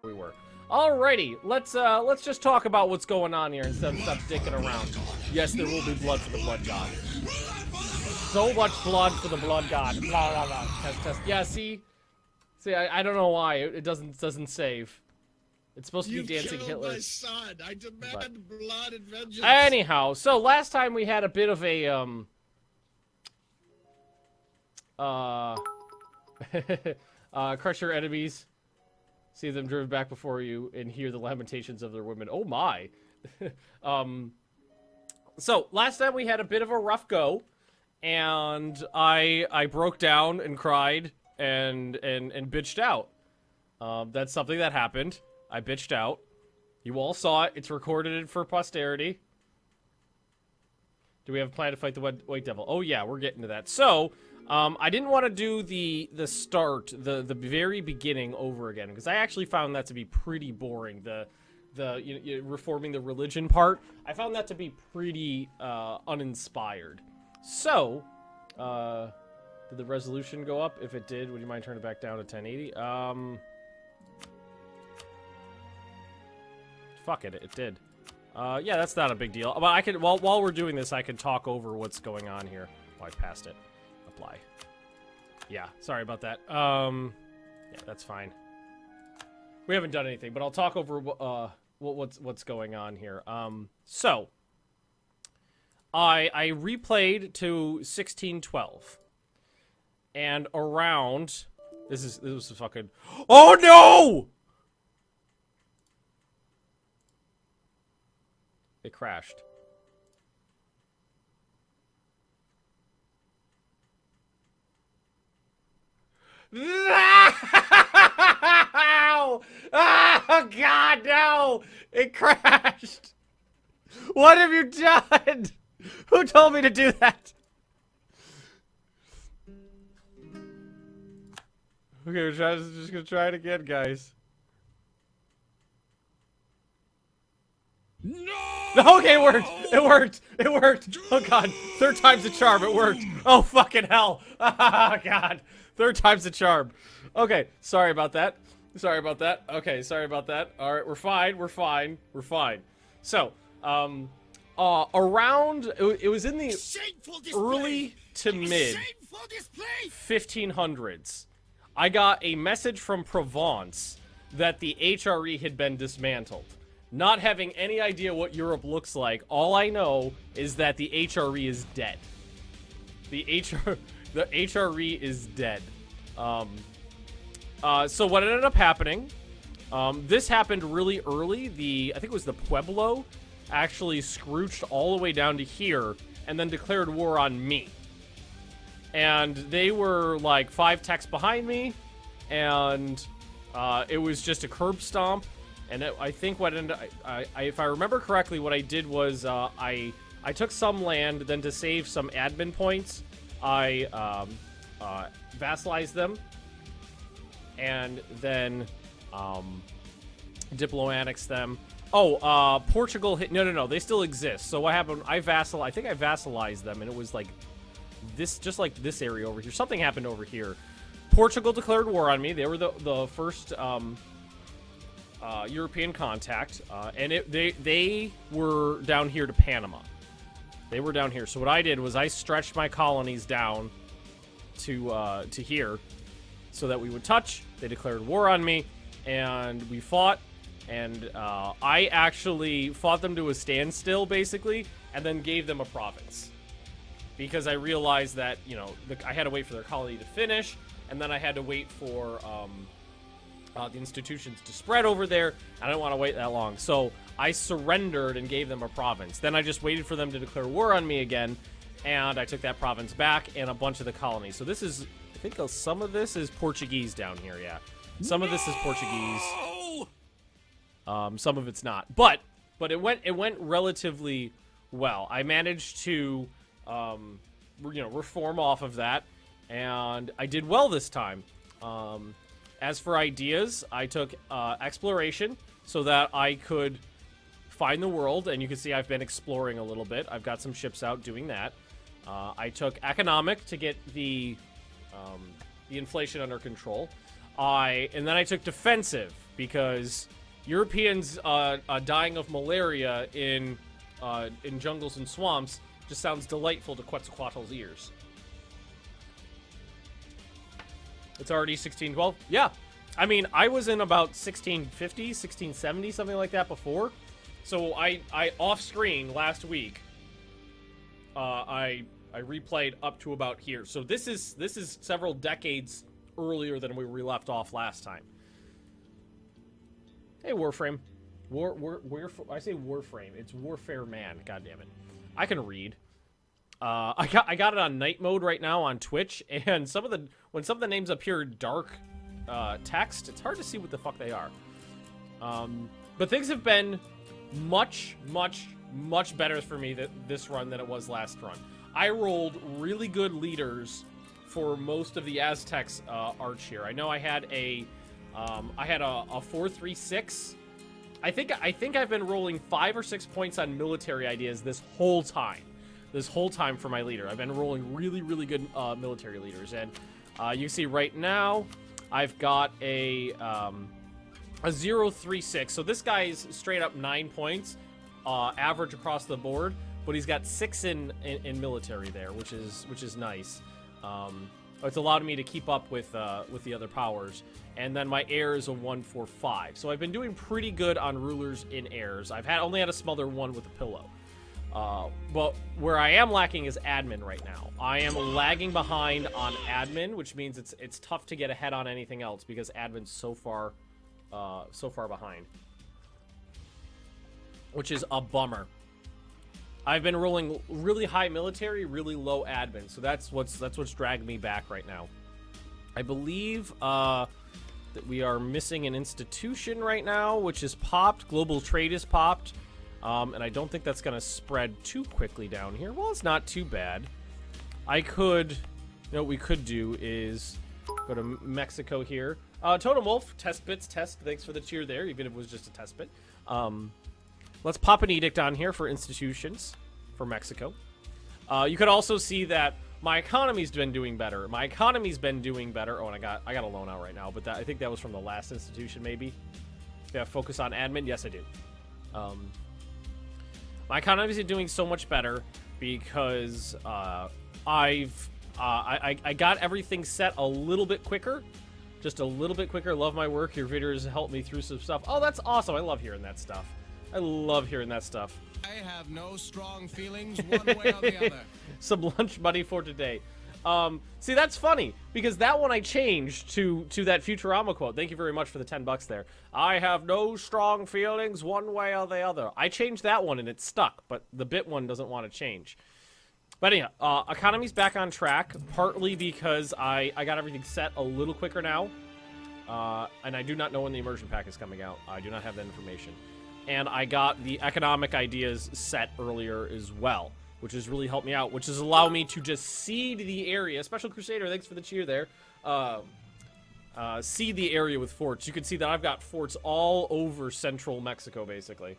we were. Alrighty, let's just talk about what's going on here instead of stop dicking around. Yes, there will be blood for the blood god. So much blood for the blood god. Blah, blah, blah. Test. Yeah, see, I don't know why it doesn't save. It's supposed to be dancing Hitler. My son. I demand blood and vengeance. Anyhow, so last time we had a bit of a crush your enemies, see them driven back before you, and hear the lamentations of their women. Oh my. So last time we had a bit of a rough go, and I broke down and cried and bitched out. That's something that happened. I bitched out. You all saw it. It's recorded for posterity. Do we have a plan to fight the White Devil? Oh yeah, we're getting to that. So, I didn't want to do the start, the very beginning over again, because I actually found that to be pretty boring. The reforming the religion part, I found that to be pretty uninspired. So, did the resolution go up? If it did, would you mind turning it back down to 1080? Fuck it, it did. Yeah, that's not a big deal. But I can, while we're doing this, I can talk over what's going on here. Oh, I passed it. Apply. Yeah, sorry about that. Yeah, that's fine. We haven't done anything, but I'll talk over what's going on here. So I replayed to 1612, and around this was a fucking. Oh no! It crashed. No! Oh, God, no! It crashed! What have you done? Who told me to do that? Okay, we're just gonna try it again, guys. No! Okay, it worked! It worked! It worked! Oh god, third time's the charm, it worked! Oh fucking hell! Oh god, third time's the charm. Okay, sorry about that. Sorry about that. Okay, sorry about that. Alright, we're fine, we're fine, we're fine. So, around, it was in the early to mid 1500s, I got a message from Provence that the HRE had been dismantled. Not having any idea what Europe looks like, all I know is that the HRE is dead. The HRE is dead. So what ended up happening, this happened really early. I think it was the Pueblo actually scrooched all the way down to here and then declared war on me. And they were like 5 techs behind me, and it was just a curb stomp. And I think what ended, if I remember correctly, what I did was I took some land, then to save some admin points, I vassalized them, and then diplo-annexed them. Oh, Portugal hit. No, they still exist. So what happened? I think I vassalized them, and it was like this, just like this area over here. Something happened over here. Portugal declared war on me. They were the first European contact, and they were down here to Panama. They were down here. So what I did was I stretched my colonies down to here, so that we would touch. They declared war on me, and we fought. And I actually fought them to a standstill, basically, and then gave them a province, because I realized that, you know, I had to wait for their colony to finish, and then I had to wait for the institutions to spread over there. I didn't want to wait that long, so I surrendered and gave them a province. Then I just waited for them to declare war on me again, and I took that province back and a bunch of the colonies. So this is, I think some of this is Portuguese down here, yeah. Some of this is Portuguese. Some of it's not, but it went relatively well. I managed to, reform off of that, and I did well this time. As for ideas, I took exploration so that I could find the world, and you can see I've been exploring a little bit. I've got some ships out doing that. I took economic to get the inflation under control. And then I took defensive because Europeans dying of malaria in jungles and swamps just sounds delightful to Quetzalcoatl's ears. It's already 1612? Yeah. I mean, I was in about 1650, 1670, something like that before. So I off-screen last week, I replayed up to about here. So this is several decades earlier than we left off last time. Hey, Warframe. I say Warframe. It's Warfare Man. God damn it. I can read. I got it on night mode right now on Twitch, and when some of the names appear dark text, it's hard to see what the fuck they are. But things have been much better for me this run than it was last run. I rolled really good leaders for most of the Aztecs arch here. I know I had a 4-3-6. I think I've been rolling 5 or 6 points on military ideas this whole time. This whole time for my leader. I've been rolling really good military leaders, and you see right now I've got a 0-3-6. So this guy's straight up 9 points, average across the board, but he's got 6 in military there, which is nice. It's allowed me to keep up with the other powers. And then my heir is a 1-4-5. So I've been doing pretty good on rulers in heirs. I've only had a smother one with a pillow. But where I am lacking is admin right now. I am lagging behind on admin, which means it's tough to get ahead on anything else because admin's so far behind, which is a bummer. I've been rolling really high military, really low admin, so that's what's dragging me back right now. I believe that we are missing an institution right now, which is popped. Global trade is popped. And I don't think that's going to spread too quickly down here. Well, it's not too bad. What we could do is go to Mexico here. Totem Wolf, test bits, test. Thanks for the cheer there, even if it was just a test bit. Let's pop an edict on here for institutions for Mexico. You could also see that my economy's been doing better. Oh, and I got a loan out right now, but I think that was from the last institution, maybe. Yeah, focus on admin. Yes, I do. My economy is doing so much better because I got everything set a little bit quicker. Just a little bit quicker. Love my work. Your videos helped me through some stuff. Oh, that's awesome. I love hearing that stuff. I have no strong feelings one way or the other. Some lunch money for today. See, that's funny, because that one I changed to that Futurama quote. Thank you very much for the $10 there. I have no strong feelings one way or the other. I changed that one and it stuck, but the bit one doesn't want to change. But anyhow, economy's back on track, partly because I got everything set a little quicker now. And I do not know when the immersion pack is coming out. I do not have that information. And I got the economic ideas set earlier as well, which has really helped me out, which has allowed me to just seed the area. Special Crusader, thanks for the cheer there. Seed the area with forts. You can see that I've got forts all over central Mexico, basically.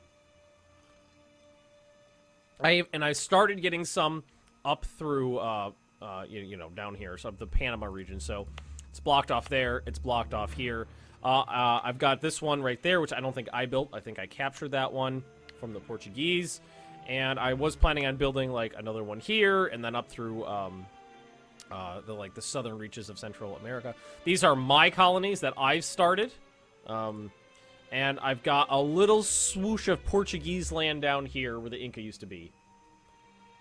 I started getting some up through, down here, so the Panama region. So it's blocked off there. It's blocked off here. I've got this one right there, which I don't think I built. I think I captured that one from the Portuguese. And I was planning on building like another one here, and then up through the southern reaches of Central America. These are my colonies that I've started, and I've got a little swoosh of Portuguese land down here where the Inca used to be.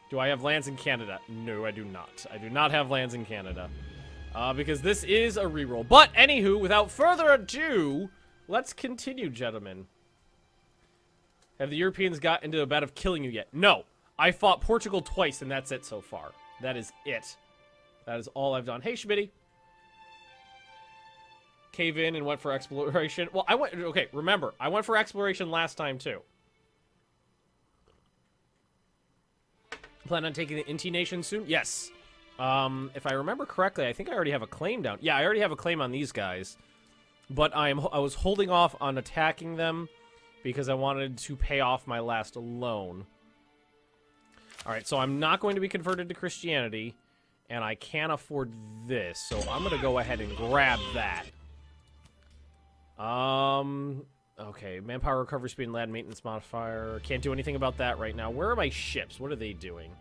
Do I have lands in Canada? No, I do not. I do not have lands in Canada, because this is a reroll. But anywho, without further ado, let's continue, gentlemen. Have the Europeans got into a bed of killing you yet? No. I fought Portugal twice, and that's it so far. That is it. That is all I've done. Hey, Schmitty. Cave in and went for exploration. Well, okay, remember, I went for exploration last time, too. Plan on taking the Inti Nation soon? Yes. If I remember correctly, I think I already have a claim down. Yeah, I already have a claim on these guys. But I was holding off on attacking them because I wanted to pay off my last loan. Alright, so I'm not going to be converted to Christianity, and I can't afford this, so I'm going to go ahead and grab that. Okay, manpower recovery speed and land maintenance modifier. Can't do anything about that right now. Where are my ships? What are they doing?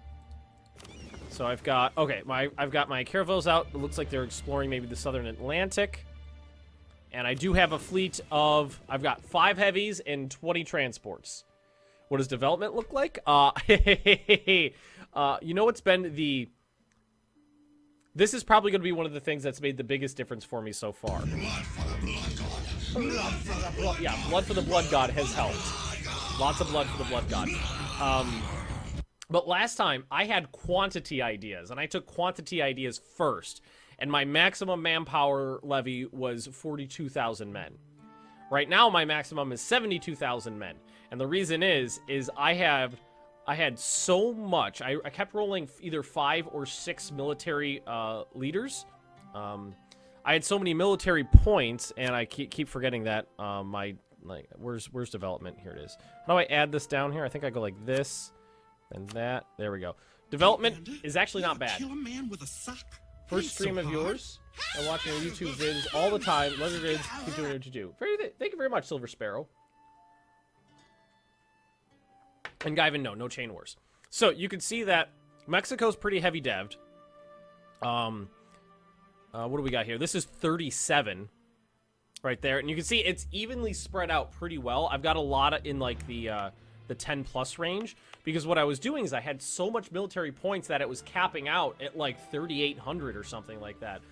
So I've got, okay, I've got my caravels out. It looks like they're exploring maybe the southern Atlantic. And I do have a fleet of, I've got 5 heavies and 20 transports. What does development look like? You know what's been the... This is probably going to be one of the things that's made the biggest difference for me so far. Yeah, blood for the blood god has helped. Lots of blood for the blood god. But last time, I had quantity ideas, and I took quantity ideas first. And my maximum manpower levy was 42,000 men. Right now, my maximum is 72,000 men. And the reason is I had so much. I kept rolling either 5 or 6 military leaders. I had so many military points, and I keep forgetting that. Where's development? Here it is. How do I add this down here? I think I go like this and that. There we go. Development is actually not bad. First stream of yours. I'm watching your YouTube vids all the time. Love your vids. Keep doing what you do. Thank you very much, Silver Sparrow. And Guyvin, no chain wars. So you can see that Mexico's pretty heavy dev'd. What do we got here? This is 37 right there. And you can see it's evenly spread out pretty well. I've got a lot in like the 10 plus range, because what I was doing is I had so much military points that it was capping out at like 3,800 or something like that.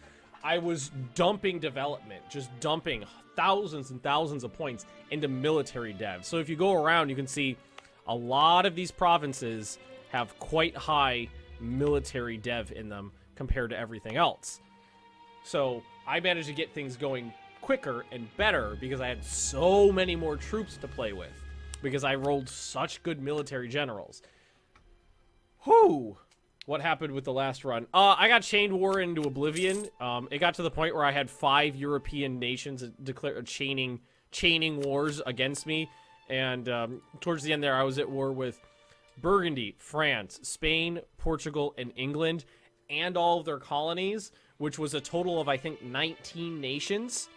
I was dumping development, just dumping thousands and thousands of points into military dev. So if you go around, you can see a lot of these provinces have quite high military dev in them compared to everything else. So I managed to get things going quicker and better because I had so many more troops to play with, because I rolled such good military generals. Whew! What happened with the last run? I got chained war into oblivion. It got to the point where I had 5 European nations declare chaining wars against me. And towards the end there, I was at war with Burgundy, France, Spain, Portugal, and England, and all of their colonies, which was a total of, I think, 19 nations.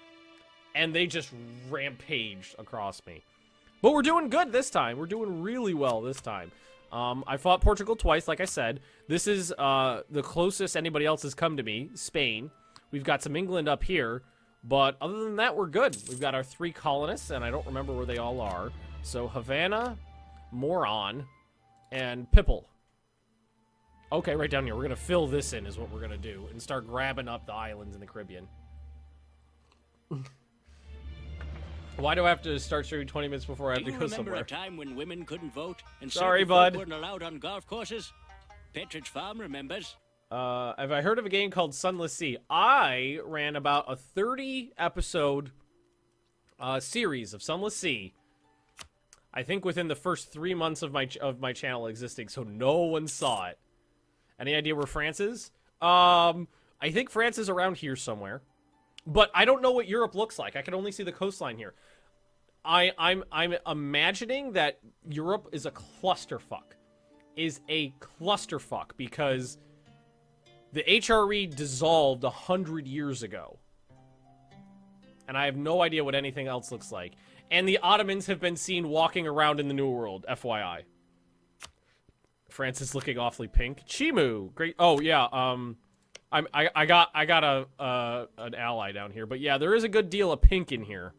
And they just rampaged across me. But we're doing good this time. We're doing really well this time. I fought Portugal twice, like I said. This is the closest anybody else has come to me, Spain. We've got some England up here. But other than that, we're good. We've got our 3 colonists, and I don't remember where they all are. So Havana, Moron, and Pipple. Okay, right down here. We're going to fill this in is what we're going to do. And start grabbing up the islands in the Caribbean. Why do I have to start streaming 20 minutes before I have to go somewhere? Do you remember a time when women couldn't vote and sorry, bud, weren't allowed on golf courses? Petridge Farm remembers. Have I heard of a game called Sunless Sea? I ran about a 30-episode series of Sunless Sea. I think within the first 3 months of my channel existing, so no one saw it. Any idea where France is? I think France is around here somewhere. But I don't know what Europe looks like. I can only see the coastline here. I'm imagining that Europe is a clusterfuck. Because the HRE dissolved 100 years ago. And I have no idea what anything else looks like. And the Ottomans have been seen walking around in the New World, FYI. France is looking awfully pink. Chimu, great. Oh yeah, I got an ally down here, but yeah, there is a good deal of pink in here,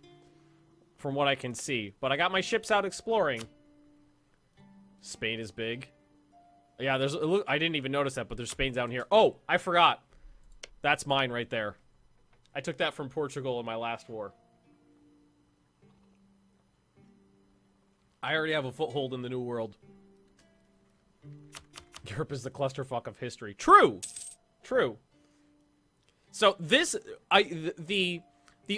from what I can see. But I got my ships out exploring. Spain is big. Yeah, I didn't even notice that, but there's Spain down here. Oh, I forgot. That's mine right there. I took that from Portugal in my last war. I already have a foothold in the New World. Europe is the clusterfuck of history. True! True. So this, the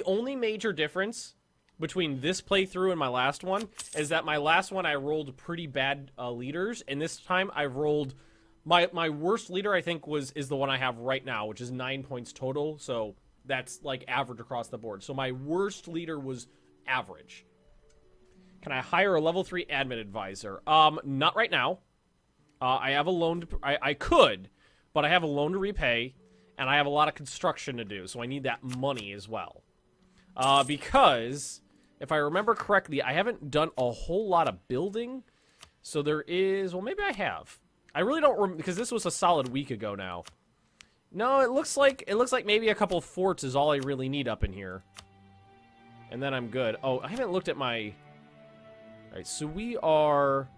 only major difference between this playthrough and my last one is that my last one I rolled pretty bad leaders, and this time I rolled my worst leader. I think is the one I have right now, which is 9 points total. So that's like average across the board. So my worst leader was average. Can I hire a level 3 admin advisor? Not right now. I have a loan. I could, but I have a loan to repay, and I have a lot of construction to do, so I need that money as well. Because, if I remember correctly, I haven't done a whole lot of building. So there is... Well, maybe I have. I really don't remember, because this was a solid week ago now. No, it looks like maybe a couple forts is all I really need up in here. And then I'm good. Oh, I haven't looked at my... Alright, so we are...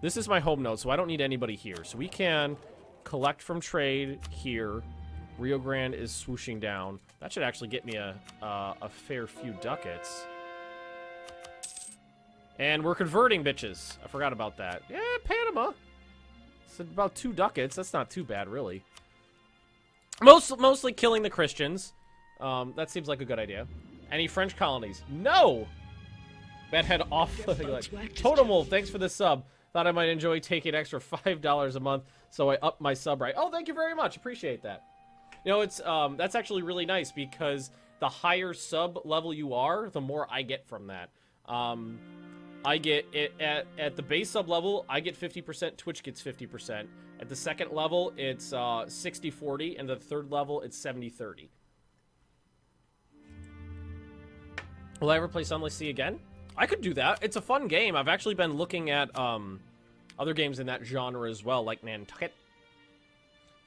This is my home node, so I don't need anybody here. So we can collect from trade here. Rio Grande is swooshing down. That should actually get me a fair few ducats. And we're converting, bitches. I forgot about that. Yeah, Panama. It's about 2 ducats. That's not too bad, really. Mostly killing the Christians. That seems like a good idea. Any French colonies? No! Bedhead off. Totem Wolf, thanks for the sub. Thought I might enjoy taking an extra $5 a month, so I upped my sub right. Oh, thank you very much. Appreciate that. You know, it's that's actually really nice because the higher sub level you are, the more I get from that. I get it at the base sub level, I get 50%, Twitch gets 50%. At the second level, it's 60-40, and the third level, it's 70-30. Will I ever play Sunless Sea again? I could do that. It's a fun game. I've actually been looking at other games in that genre as well, like Nantucket.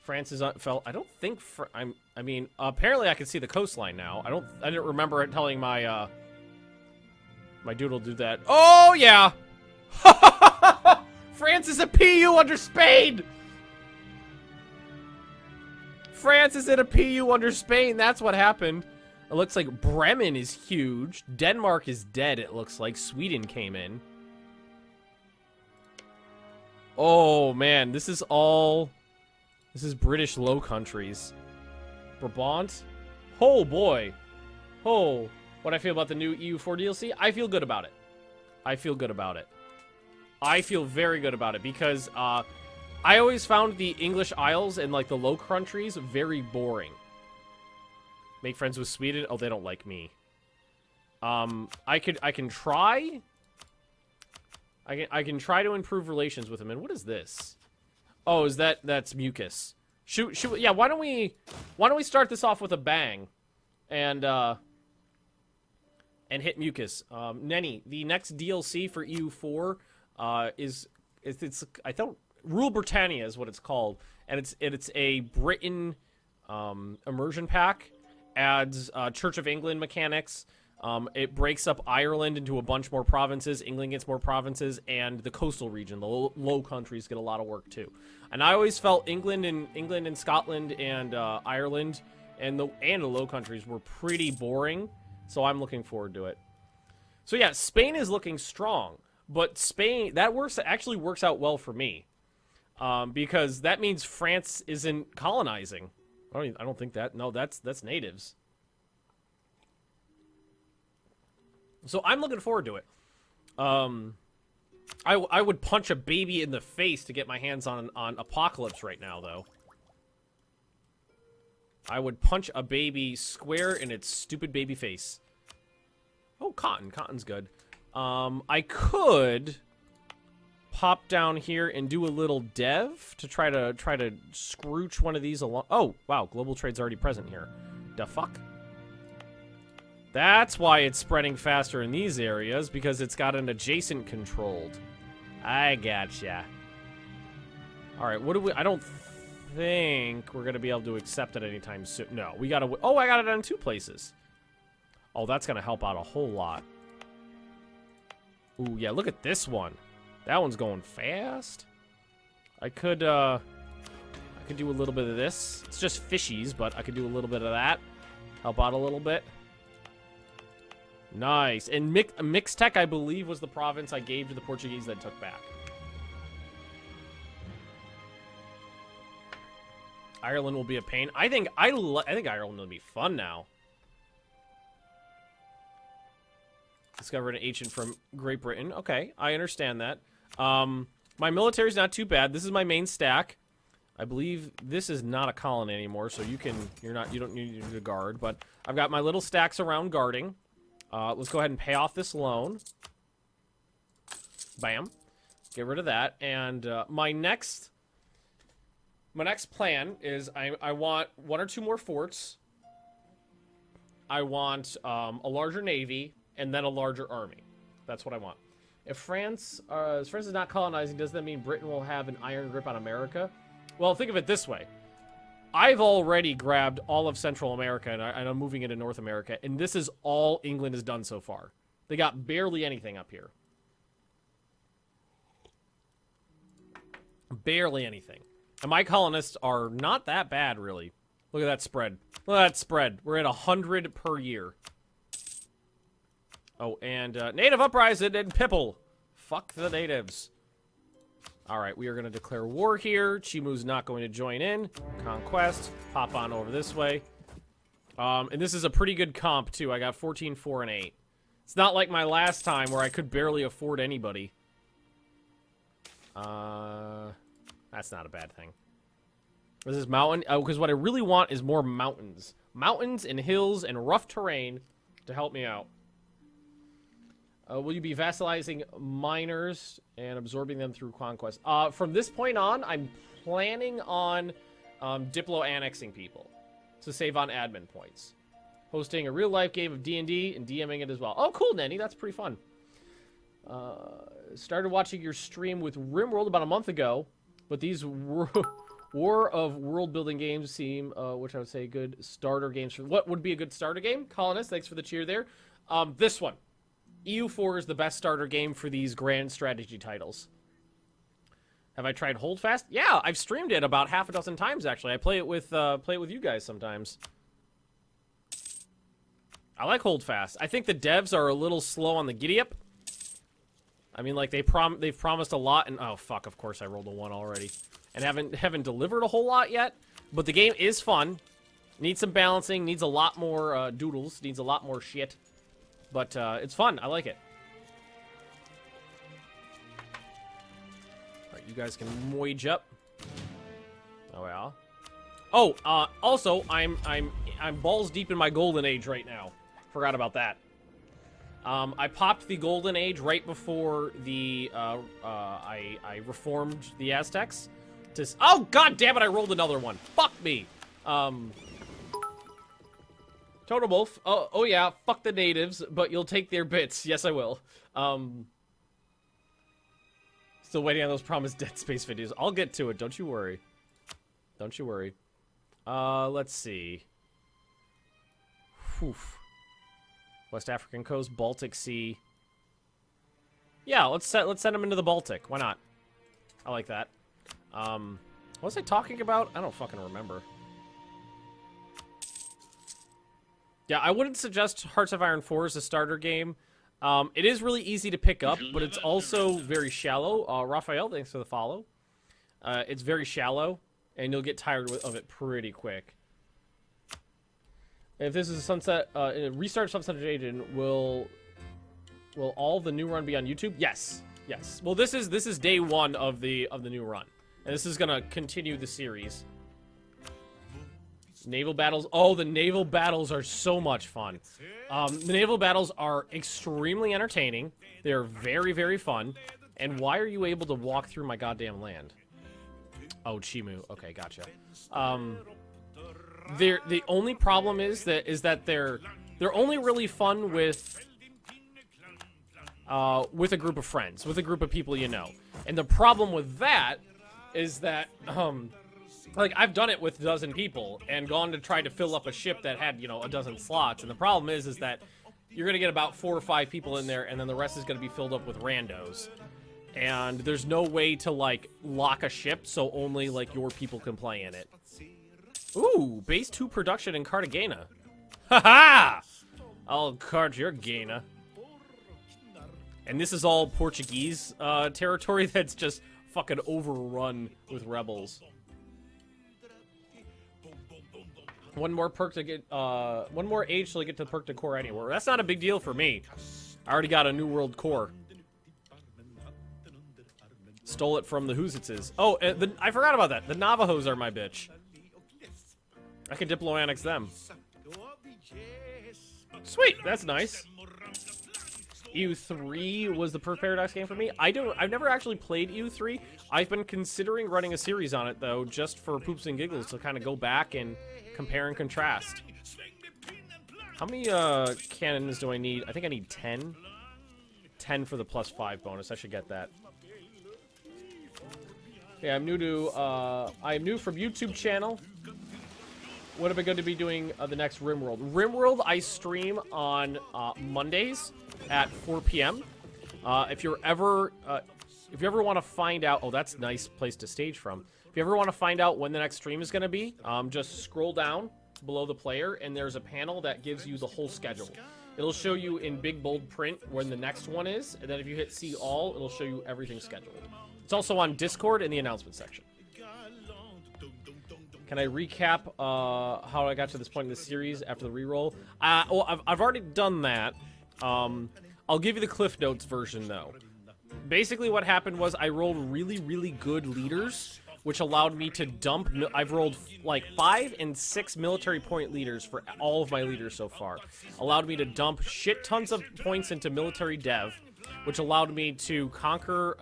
France is felt. I don't think. I mean, apparently I can see the coastline now. I didn't remember it telling my my doodle do that. Oh yeah. France is a PU under Spain. France is in a PU under Spain. That's what happened. It looks like Bremen is huge. Denmark is dead, it looks like. Sweden came in. Oh, man. This is all... This is British Low Countries. Brabant? Oh, boy. Oh. What I feel about the new EU4 DLC? I feel good about it. I feel good about it. I feel very good about it because I always found the English Isles and, like, the Low Countries very boring. Make friends with Sweden? Oh, they don't like me. I can try. I can try to improve relations with them. And what is this? Oh, that's mucus. Shoot. Yeah, why don't we start this off with a bang, and hit mucus. Nenny, the next DLC for EU4 is I don't Rule Britannia is what it's called, and it's a Britain immersion pack. Adds Church of England mechanics. It breaks up Ireland into a bunch more provinces. England gets more provinces, and the coastal region, the low countries, get a lot of work too. And I always felt England and Scotland and Ireland and the Low Countries were pretty boring. So I'm looking forward to it. So yeah, Spain is looking strong, but Spain actually works out well for me, because that means France isn't colonizing. I don't think that. No, that's natives. So I'm looking forward to it. I would punch a baby in the face to get my hands on Apocalypse right now, though. I would punch a baby square in its stupid baby face. Oh, cotton. Cotton's good. I could pop down here and do a little dev to try to scrooge one of these along. Oh, wow, global trade's already present here. The fuck? That's why it's spreading faster in these areas, because it's got an adjacent controlled. I gotcha. Alright, what do we... I don't think we're gonna be able to accept it anytime soon. No, we gotta... Oh, I got it on 2 places. Oh, that's gonna help out a whole lot. Ooh, yeah, look at this one. That one's going fast. I could do a little bit of this. It's just fishies, but I could do a little bit of that. Help out a little bit. Nice. And Mixtec, I believe, was the province I gave to the Portuguese that took back. Ireland will be a pain. I think Ireland will be fun now. Discovered an ancient from Great Britain. Okay, I understand that. My military's not too bad. This is my main stack. I believe this is not a colony anymore, so you don't need to guard, but I've got my little stacks around guarding. Let's go ahead and pay off this loan. Bam. Get rid of that. And my next plan is I want 1 or 2 more forts. I want a larger navy and then a larger army. That's what I want. If France is not colonizing, does that mean Britain will have an iron grip on America? Well, think of it this way. I've already grabbed all of Central America, and I'm moving into North America, and this is all England has done so far. They got barely anything up here. Barely anything. And my colonists are not that bad, really. Look at that spread. Look at that spread. We're at 100 per year. Oh, and native uprising and Pipple. Fuck the natives. Alright, we are going to declare war here. Chimu's not going to join in. Conquest. Pop on over this way. And this is a pretty good comp, too. I got 14, 4, and 8. It's not like my last time where I could barely afford anybody. That's not a bad thing. This is mountain. Oh, because what I really want is more mountains. Mountains and hills and rough terrain to help me out. Will you be vassalizing miners and absorbing them through conquest? From this point on, I'm planning on diplo-annexing people to save on admin points. Hosting a real-life game of D&D and DMing it as well. Oh, cool, Nenny. That's pretty fun. Started watching your stream with RimWorld about a month ago, but these War of world-building games seem, which I would say, good starter games. For what would be a good starter game? Colonist, thanks for the cheer there. This one. EU4 is the best starter game for these grand strategy titles. Have I tried Holdfast? Yeah, I've streamed it about half a dozen times, actually. I play it with you guys sometimes. I like Holdfast. I think the devs are a little slow on the giddy-up. I mean, like, they've promised a lot, and... Oh, fuck, of course I rolled a 1 already. And haven't delivered a whole lot yet. But the game is fun. Needs some balancing, needs a lot more doodles, needs a lot more shit. But it's fun. I like it. Alright, you guys can moige up. Oh, yeah. Oh, also, I'm balls deep in my golden age right now. Forgot about that. I popped the golden age right before the I reformed the Aztecs. Oh, god damn it, I rolled another one. Fuck me. Totem Wolf. Oh yeah, fuck the natives, but you'll take their bits. Yes, I will. Still waiting on those promised Dead Space videos. I'll get to it, don't you worry. Don't you worry. Let's see. Whew. West African coast, Baltic Sea. Yeah, let's send them into the Baltic. Why not? I like that. What was I talking about? I don't fucking remember. Yeah, I wouldn't suggest Hearts of Iron 4 as a starter game. It is really easy to pick up, but it's also very shallow. Raphael, thanks for the follow. It's very shallow, and you'll get tired of it pretty quick. If this is a sunset, restart Sunset Agent, will all the new run be on YouTube? Yes, yes. Well, this is day 1 of the new run, and this is gonna continue the series. Naval battles. Oh, the naval battles are so much fun. The naval battles are extremely entertaining. They're very, very fun. And why are you able to walk through my goddamn land? Oh, Chimu. Okay, gotcha. The only problem is that they're only really fun with a group of friends, with a group of people you know. And the problem with that is that like, I've done it with a dozen people and gone to try to fill up a ship that had, you know, a dozen slots. And the problem is that you're going to get about 4 or 5 people in there, and then the rest is going to be filled up with randos. And there's no way to, like, lock a ship so only, like, your people can play in it. Ooh, base 2 production in Cartagena. Ha-ha! I'll card your Gana. And this is all Portuguese territory that's just fucking overrun with rebels. One more perk to get, one more age till I get to the perk to core anywhere. That's not a big deal for me. I already got a New World core. Stole it from the Huzitzes. Oh, I forgot about that. The Navajos are my bitch. I can diplo-annex them. Sweet, that's nice. EU3 was the first Paradox game for me. I've never actually played EU3. I've been considering running a series on it, though, just for poops and giggles, to kind of go back and compare and contrast. How many cannons do I need? I think I need 10. 10 for the +5 bonus. I should get that. Yeah, I'm new to, I'm new from YouTube channel. What am I going to be doing the next RimWorld? RimWorld I stream on Mondays at 4 p.m. If you ever want to find out, oh, that's a nice place to stage from. If you ever want to find out when the next stream is going to be, just scroll down below the player, and there's a panel that gives you the whole schedule. It'll show you in big bold print when the next one is, and then if you hit see all, it'll show you everything scheduled. It's also on Discord in the announcement section. Can I recap how I got to this point in the series after the reroll? Well, I've already done that. I'll give you the Cliff Notes version, though. Basically, what happened was I rolled really, really good leaders, which allowed me to dump... I've rolled, like, 5 and 6 military point leaders for all of my leaders so far. Allowed me to dump shit tons of points into military dev, which allowed me to conquer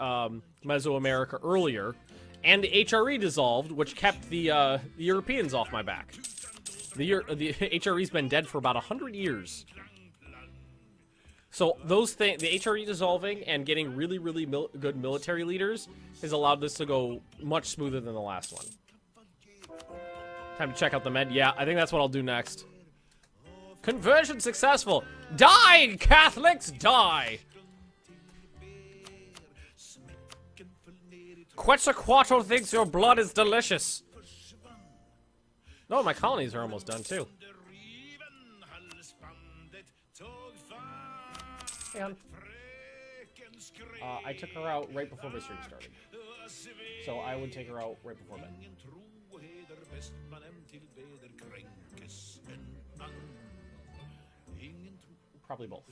Mesoamerica earlier, and the HRE dissolved, which kept the Europeans off my back. The HRE's been dead for about 100 years. So those things, the HRE dissolving and getting really, really good military leaders has allowed this to go much smoother than the last one. Time to check out the med. Yeah, I think that's what I'll do next. Conversion successful. Die, Catholics, die. Quetzalcoatl thinks your blood is delicious. No, my colonies are almost done too. Hey, hon. I took her out right before my stream started. So I would take her out right before bed. Probably both.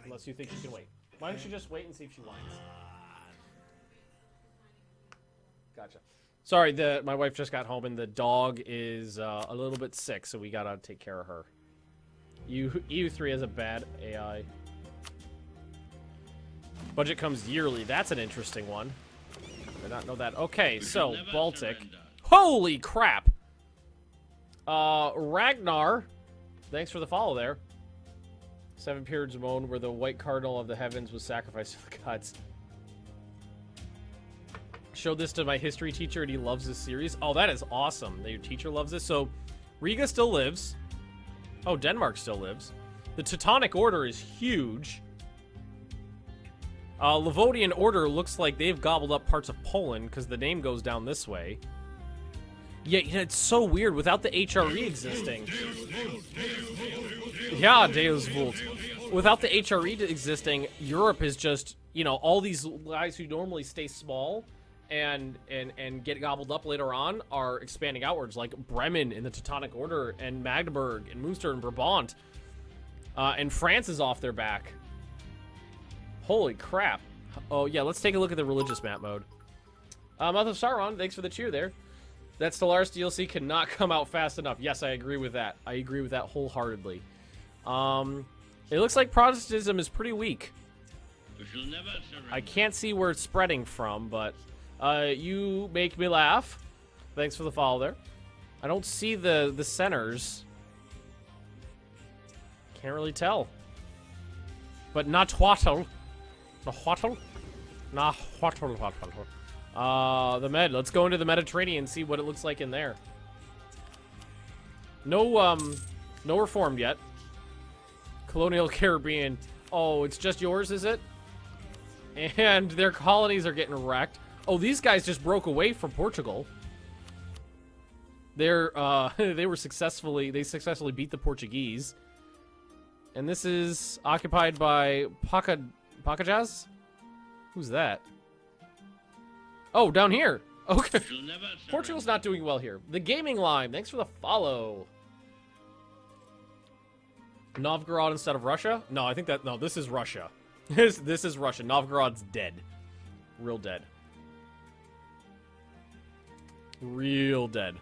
Unless you think she can wait. Why don't you just wait and see if she whines? Gotcha. Sorry, my wife just got home and the dog is a little bit sick, so we gotta take care of her. EU3 has a bad AI. Budget comes yearly. That's an interesting one. Did not know that. Okay, so Baltic. Holy crap! Ragnar. Thanks for the follow there. 7 periods of moan where the white cardinal of the heavens was sacrificed to the gods. Showed this to my history teacher and he loves this series. Oh, that is awesome that your teacher loves this. So, Riga still lives. Oh, Denmark still lives. The Teutonic Order is huge. Livonian Order looks like they've gobbled up parts of Poland because the name goes down this way. Yeah, it's so weird without the HRE existing. Yeah, Deus Vult. Without the HRE existing, Europe is just, you know, all these guys who normally stay small and get gobbled up later on are expanding outwards, like Bremen in the Teutonic Order, and Magdeburg, and Munster, and Brabant. And France is off their back. Holy crap. Oh, yeah, let's take a look at the religious map mode. Mouth of Sauron, thanks for the cheer there. That Stellaris DLC cannot come out fast enough. Yes, I agree with that. I agree with that wholeheartedly. It looks like Protestantism is pretty weak. I can't see where it's spreading from, but... you make me laugh. Thanks for the follow there. I don't see the centers. Can't really tell. But not Nahuatl. Nahuatl? Nahuatl. The med. Let's go into the Mediterranean and see what it looks like in there. No reformed yet. Colonial Caribbean. Oh, it's just yours, is it? And their colonies are getting wrecked. Oh, these guys just broke away from Portugal. They successfully beat the Portuguese. And this is occupied by Pacajás? Who's that? Oh, down here. Okay. Portugal's not doing well here. The Gaming Line, thanks for the follow. Novgorod instead of Russia? No, I think that, no, this is Russia. This is Russia. Novgorod's dead. Real dead. Real dead.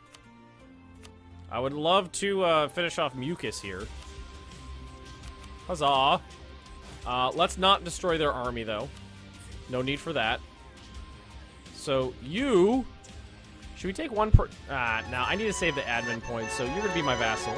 I would love to finish off Mucus here. Huzzah. Let's not destroy their army, though. No need for that. So, you... Should we take one per... no, I need to save the admin points, so you're going to be my vassal.